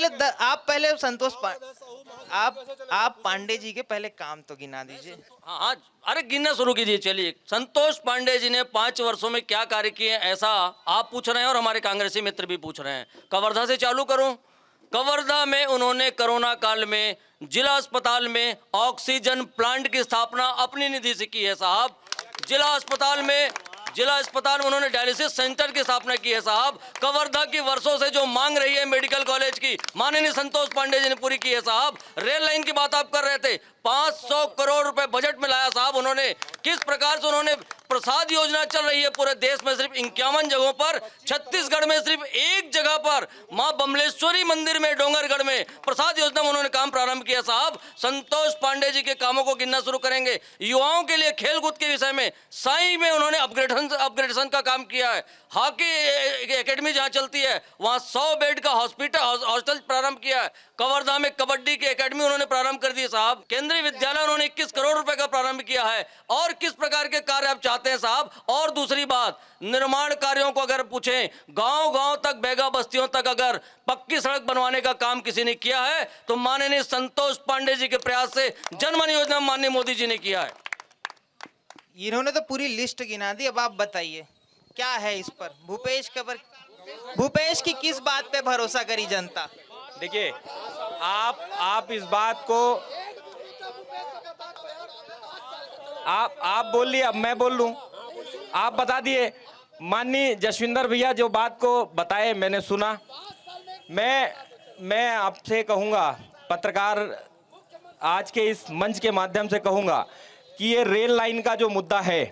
आप पहले आप पांडे जी के पहले काम तो गिना दीजिए। हाँ हाँ, अरे गिनना शुरू कीजिए। चलिए, संतोष पांडे जी ने 5 वर्षों में क्या कार्य किए, ऐसा आप पूछ रहे हैं और हमारे कांग्रेसी मित्र भी पूछ रहे हैं। कवर्धा से चालू करूं। कवर्धा में उन्होंने कोरोना काल में जिला अस्पताल में ऑक्सीजन प्लांट की स्थापना अपनी निधि से की है साहब। जिला अस्पताल में उन्होंने डायलिसिस सेंटर की स्थापना की है साहब। कवर्धा की वर्षों से जो मांग रही है मेडिकल कॉलेज की, माननीय संतोष पांडे जी ने पूरी की है साहब। रेल लाइन की बात आप कर रहे थे, 500 करोड़ रुपए बजट में लाया साहब उन्होंने। किस प्रकार से उन्होंने प्रसाद योजना चल रही है पूरे देश में, सिर्फ 51 जगहों पर, छत्तीसगढ़ में सिर्फ एक जगह पर मां बमलेश्वरी मंदिर में डोंगरगढ़ में प्रसाद योजना में उन्होंने काम प्रारंभ किया साहब। संतोष पांडे जी के कामों को गिनना शुरू करेंगे। युवाओं के लिए खेलकूद के विषय में साई में उन्होंने अपग्रेडेशन का काम किया है। हॉकी एकेडमी जहां चलती है वहां 100 बेड का हॉस्टल प्रारंभ किया है। कवर्धा में कबड्डी की एकेडमी उन्होंने प्रारंभ कर दी साहब। केंद्रीय विद्यालय उन्होंने 21 करोड़ रुपए का प्रारंभ किया है। और किस प्रकार के कार्य आप चाहते हैं साहब? और दूसरी बात, निर्माण कार्यों को अगर पूछें, गांव-गांव तक, बेगा बस्तियों तक अगर पक्की सड़क बनवाने का काम किसी ने किया है तो माननीय संतोष पांडे जी के प्रयास से जनमन योजना माननीय मोदी जी ने किया है। इन्होंने तो पूरी लिस्ट गिना दी, अब आप बताइए क्या है इस पर? भूपेश की किस बात पे भरोसा करी जनता? देखिए, आप इस बात को आप बोल लिए, अब मैं बोल लूं। आप बता दिए। माननीय जसविंदर भैया जो बात को बताए मैंने सुना। मैं आपसे कहूंगा, पत्रकार आज के इस मंच के माध्यम से कहूंगा कि ये रेल लाइन का जो मुद्दा है,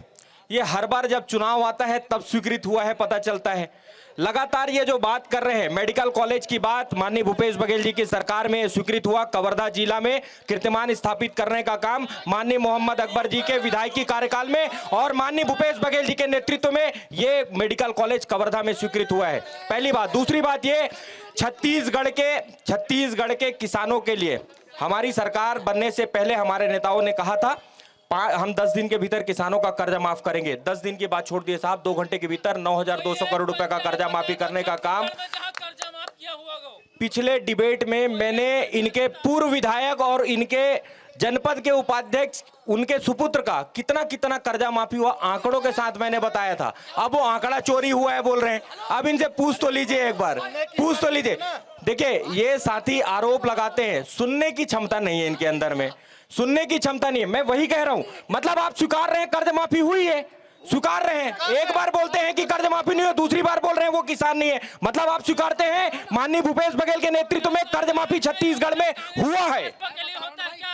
ये हर बार जब चुनाव आता है तब स्वीकृत हुआ है, पता चलता है। लगातार ये जो बात कर रहे हैं मेडिकल कॉलेज की बात, माननीय भूपेश बघेल जी की सरकार में स्वीकृत हुआ। कवर्धा जिला में कीर्तिमान स्थापित करने का काम माननीय मोहम्मद अकबर जी के विधायकी कार्यकाल में और माननीय भूपेश बघेल जी के नेतृत्व में ये मेडिकल कॉलेज कवर्धा में स्वीकृत हुआ है। पहली बात। दूसरी बात, ये छत्तीसगढ़ के किसानों के लिए हमारी सरकार बनने से पहले हमारे नेताओं ने कहा था हम 10 दिन के भीतर किसानों का कर्जा माफ करेंगे। 10 दिन की बात छोड़ दिए साहब, 2 घंटे के भीतर 9,200 करोड़ रुपए का कर्जा माफी करने का काम। पिछले डिबेट में मैंने इनके पूर्व विधायक और इनके जनपद के उपाध्यक्ष, उनके सुपुत्र का कितना कर्जा माफी हुआ आंकड़ों के साथ मैंने बताया था। अब वो आंकड़ा चोरी हुआ है बोल रहे हैं। अब इनसे पूछ तो लीजिए, एक बार पूछ तो लीजिए। देखिए, ये साथी आरोप लगाते हैं, सुनने की क्षमता नहीं है इनके अंदर में, सुनने की क्षमता नहीं है। मैं वही कह रहा हूं, मतलब आप स्वीकार रहे हैं कर्ज माफी हुई है, स्वीकार रहे हैं। एक बार बोलते हैं कि कर्ज माफी नहीं हो, दूसरी बार बोल रहे हैं वो किसान नहीं है। मतलब आप स्वीकारते हैं माननीय भूपेश बघेल के नेतृत्व में कर्ज माफी छत्तीसगढ़ में हुआ है।